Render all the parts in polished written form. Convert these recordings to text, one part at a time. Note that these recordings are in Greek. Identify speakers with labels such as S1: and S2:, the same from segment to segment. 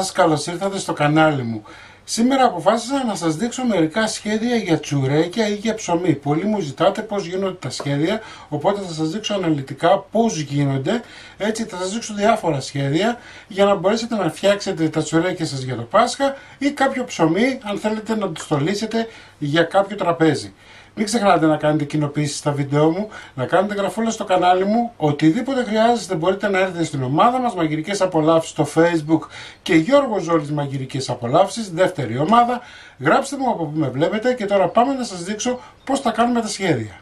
S1: σας, καλώς ήρθατε στο κανάλι μου. Σήμερα αποφάσισα να σας δείξω μερικά σχέδια για τσουρέκια ή για ψωμί. Πολλοί μου ζητάτε πώς γίνονται τα σχέδια, οπότε θα σας δείξω αναλυτικά πώς γίνονται. Έτσι θα σας δείξω διάφορα σχέδια για να μπορέσετε να φτιάξετε τα τσουρέκια σας για το Πάσχα ή κάποιο ψωμί αν θέλετε να το στολίσετε για κάποιο τραπέζι. Μην ξεχνάτε να κάνετε κοινοποίησεις στα βίντεο μου, να κάνετε γραφούλα στο κανάλι μου. Οτιδήποτε χρειάζεστε μπορείτε να έρθετε στην ομάδα μας Μαγειρικές Απολαύσεις στο Facebook και Γιώργος Ζόλης Μαγειρικές Απολαύσεις, δεύτερη ομάδα. Γράψτε μου από που με βλέπετε και τώρα πάμε να σας δείξω πώς θα κάνουμε τα σχέδια.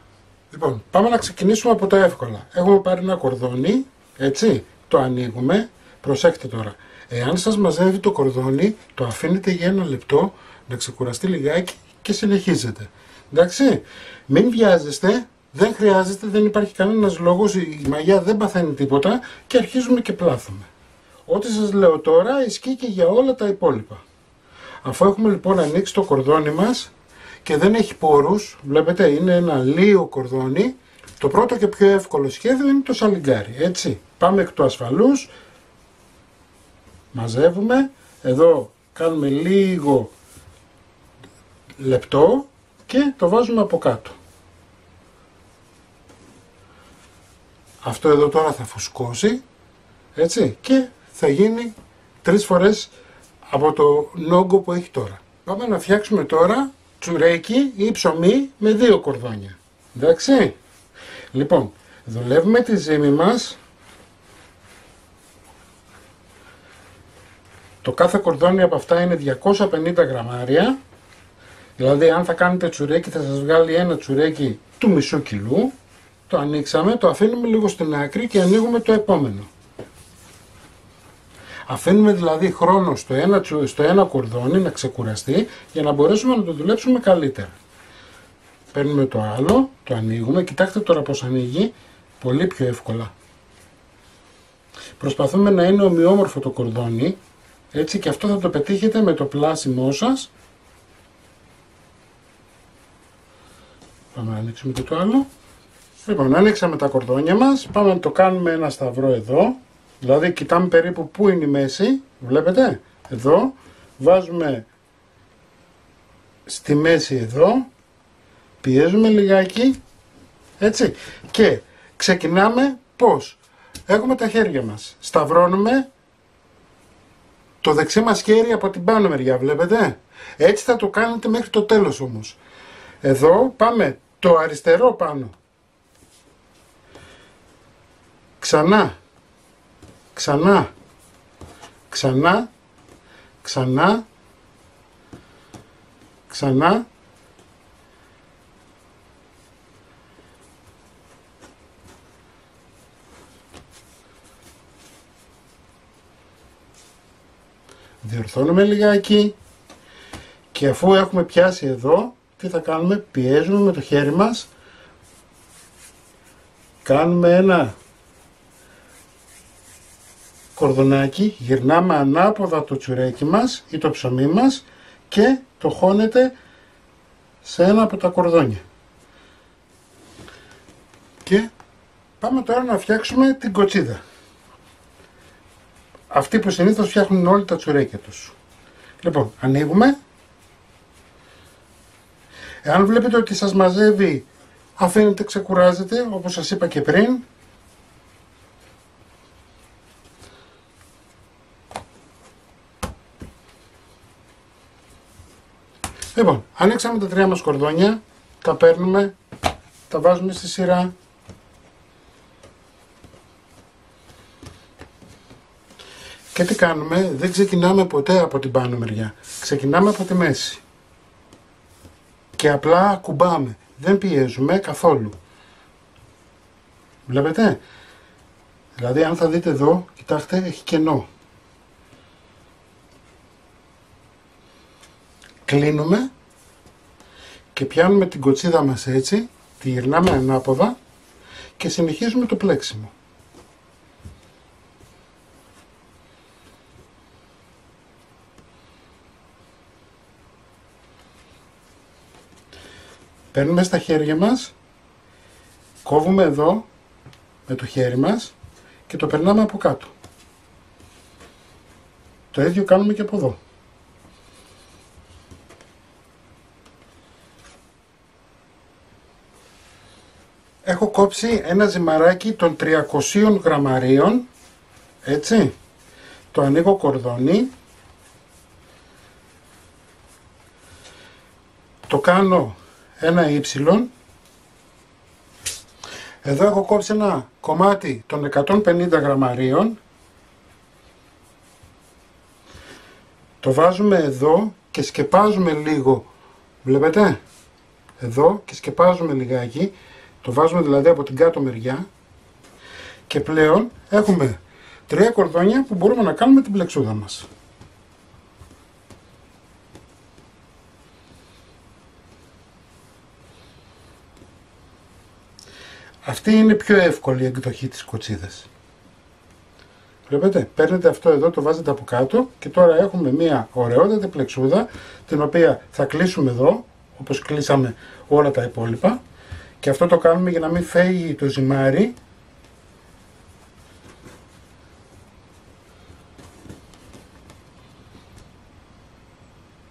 S1: Λοιπόν, πάμε να ξεκινήσουμε από τα εύκολα. Έχουμε πάρει ένα κορδόνι, έτσι, το ανοίγουμε. Προσέξτε τώρα, εάν σας μαζεύει το κορδόνι, το αφήνετε για ένα λεπτό να ξεκουραστεί λιγάκι και συνεχίζετε. Εντάξει, μην βιάζεστε, δεν χρειάζεται, δεν υπάρχει κανένας λόγος, η μαγιά δεν παθαίνει τίποτα και αρχίζουμε και πλάθουμε. Ό,τι σας λέω τώρα ισχύει και για όλα τα υπόλοιπα. Αφού έχουμε λοιπόν ανοίξει το κορδόνι μας και δεν έχει πόρους, βλέπετε είναι ένα λίο κορδόνι, το πρώτο και πιο εύκολο σχέδιο είναι το σαλιγκάρι, έτσι. Πάμε εκ του ασφαλούς, μαζεύουμε, εδώ κάνουμε λίγο λεπτό, και το βάζουμε από κάτω. Αυτό εδώ τώρα θα φουσκώσει, έτσι, και θα γίνει 3 φορές από το νόγκο που έχει τώρα. Πάμε να φτιάξουμε τώρα τσουρέκι ή ψωμί με 2 κορδόνια. Εντάξει. Λοιπόν, δουλεύουμε τη ζύμη μας. Το κάθε κορδόνι από αυτά είναι 250 γραμμάρια. Δηλαδή αν θα κάνετε τσουρέκι θα σας βγάλει ένα τσουρέκι του μισού κιλού. Το ανοίξαμε, το αφήνουμε λίγο στην άκρη και ανοίγουμε το επόμενο. Αφήνουμε δηλαδή χρόνο στο ένα κορδόνι να ξεκουραστεί για να μπορέσουμε να το δουλέψουμε καλύτερα. Παίρνουμε το άλλο, το ανοίγουμε, κοιτάξτε τώρα πως ανοίγει, πολύ πιο εύκολα. Προσπαθούμε να είναι ομοιόμορφο το κορδόνι, έτσι, και αυτό θα το πετύχετε με το πλάσιμό σας. Πάμε να ανοίξουμε και το άλλο. Λοιπόν, ανοίξαμε τα κορδόνια μας. Πάμε να το κάνουμε ένα σταυρό εδώ. Δηλαδή κοιτάμε περίπου πού είναι η μέση. Βλέπετε. Εδώ. Βάζουμε στη μέση εδώ. Πιέζουμε λιγάκι. Έτσι. Και ξεκινάμε πώς. Έχουμε τα χέρια μας. Σταυρώνουμε το δεξί μας χέρι από την πάνω μεριά. Βλέπετε. Έτσι θα το κάνετε μέχρι το τέλος όμως. Εδώ πάμε το αριστερό πάνω. Ξανά. Ξανά. Ξανά. Ξανά. Ξανά. Διορθώνουμε λιγάκι. Και αφού έχουμε πιάσει εδώ, τι θα κάνουμε, πιέζουμε με το χέρι μας, κάνουμε ένα κορδονάκι, γυρνάμε ανάποδα το τσουρέκι μας ή το ψωμί μας και το χώνετε σε ένα από τα κορδόνια. Και πάμε τώρα να φτιάξουμε την κοτσίδα. Αυτή που συνήθως φτιάχνουν όλοι τα τσουρέκια τους. Λοιπόν, ανοίγουμε. Εάν βλέπετε ότι σας μαζεύει, αφήνετε, ξεκουράζετε, όπως σας είπα και πριν. Λοιπόν, ανοίξαμε τα 3 μας κορδόνια, τα παίρνουμε, τα βάζουμε στη σειρά. Και τι κάνουμε, δεν ξεκινάμε ποτέ από την πάνω μεριά, ξεκινάμε από τη μέση. Και απλά ακουμπάμε, δεν πιέζουμε καθόλου. Βλέπετε. Δηλαδή αν θα δείτε εδώ, κοιτάξτε, έχει κενό. Κλείνουμε και πιάνουμε την κοτσίδα μας έτσι, τη γυρνάμε ανάποδα και συνεχίζουμε το πλέξιμο. Παίρνουμε στα χέρια μας, κόβουμε εδώ με το χέρι μας και το περνάμε από κάτω. Το ίδιο κάνουμε και από εδώ. Έχω κόψει ένα ζυμαράκι των 300 γραμμαρίων, έτσι, το ανοίγω κορδόνι, το κάνω ένα ύψιλον, εδώ έχω κόψει ένα κομμάτι των 150 γραμμαρίων, το βάζουμε εδώ και σκεπάζουμε λίγο, βλέπετε, εδώ και σκεπάζουμε λιγάκι, το βάζουμε δηλαδή από την κάτω μεριά και πλέον έχουμε 3 κορδόνια που μπορούμε να κάνουμε την πλεξούδα μας. Αυτή είναι η πιο εύκολη εκδοχή της κοτσίδας. Βλέπετε, παίρνετε αυτό εδώ, το βάζετε από κάτω και τώρα έχουμε μια ωραιότατη πλεξούδα την οποία θα κλείσουμε εδώ, όπως κλείσαμε όλα τα υπόλοιπα. Και αυτό το κάνουμε για να μην φύγει το ζυμάρι.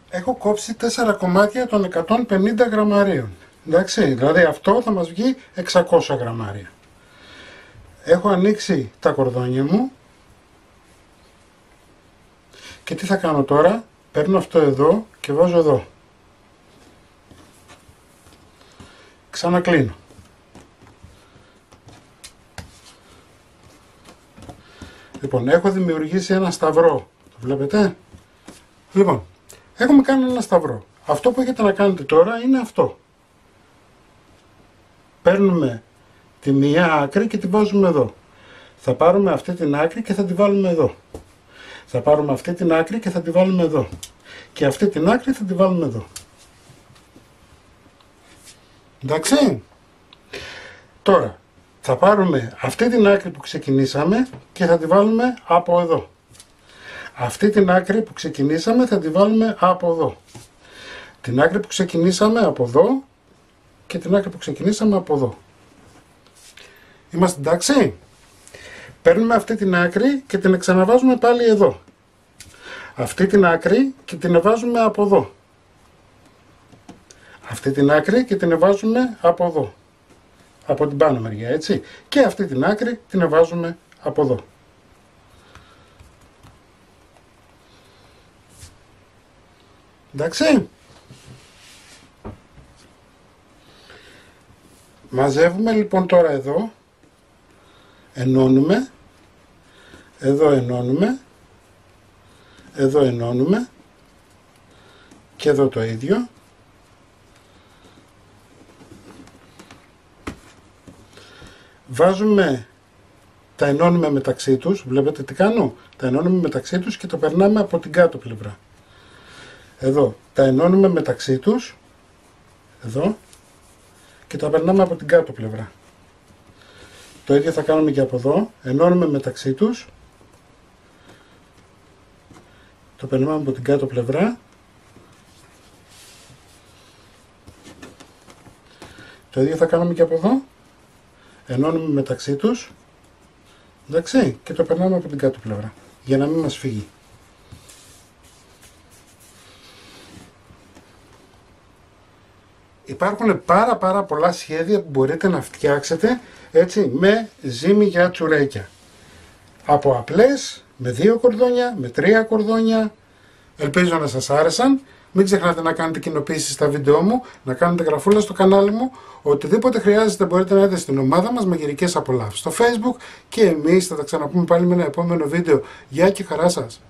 S1: Έχω κόψει 4 κομμάτια των 150 γραμμαρίων. Εντάξει, δηλαδή αυτό θα μας βγει 600 γραμμάρια. Έχω ανοίξει τα κορδόνια μου. Και τι θα κάνω τώρα, παίρνω αυτό εδώ και βάζω εδώ. Ξανακλίνω. Λοιπόν, έχω δημιουργήσει ένα σταυρό. Το βλέπετε? Λοιπόν, έχουμε κάνει ένα σταυρό. Αυτό που έχετε να κάνετε τώρα είναι αυτό. Παίρνουμε τη μία άκρη και τη βάζουμε εδώ. Θα πάρουμε αυτή την άκρη και θα τη βάλουμε εδώ. Θα πάρουμε αυτή την άκρη και θα τη βάλουμε εδώ. Και αυτή την άκρη θα τη βάλουμε εδώ. Εντάξει. Τώρα θα πάρουμε αυτή την άκρη που ξεκινήσαμε και θα τη βάλουμε από εδώ. Αυτή την άκρη που ξεκινήσαμε θα τη βάλουμε από εδώ. Την άκρη που ξεκινήσαμε από εδώ και την άκρη που ξεκινήσαμε από εδώ. Είμαστε εντάξει? Παίρνουμε αυτή την άκρη και την ξαναβάζουμε πάλι εδώ. Αυτή την άκρη και την βάζουμε από εδώ. Αυτή την άκρη και την βάζουμε από εδώ. Από την πάνω μεριά, έτσι. Και αυτή την άκρη την βάζουμε από εδώ. Εντάξει. Μαζεύουμε λοιπόν τώρα εδώ. Ενώνουμε. Εδώ ενώνουμε. Εδώ ενώνουμε. Και εδώ το ίδιο. Βάζουμε, τα ενώνουμε μεταξύ τους, βλέπετε τι κάνω, τα ενώνουμε μεταξύ τους και το περνάμε από την κάτω πλευρά. Εδώ, τα ενώνουμε μεταξύ τους, εδώ, και τα περνάμε από την κάτω πλευρά. Το ίδιο θα κάνουμε και από εδώ, ενώνουμε μεταξύ τους, το περνάμε από την κάτω πλευρά, το ίδιο θα κάνουμε και από εδώ, ενώνουμε μεταξύ τους, εντάξει, και το περνάμε από την κάτω πλευρά, για να μην μας φύγει. Υπάρχουν πάρα πολλά σχέδια που μπορείτε να φτιάξετε, έτσι, με ζύμη για τσουρέκια. Από απλές, με 2 κορδόνια, με 3 κορδόνια. Ελπίζω να σας άρεσαν. Μην ξεχνάτε να κάνετε κοινοποίησεις στα βίντεό μου, να κάνετε γραφούλα στο κανάλι μου. Οτιδήποτε χρειάζεται μπορείτε να δείτε στην ομάδα μας Μαγειρικές Απολαύσεις στο Facebook και εμείς θα τα ξαναπούμε πάλι με ένα επόμενο βίντεο. Γεια και χαρά σας!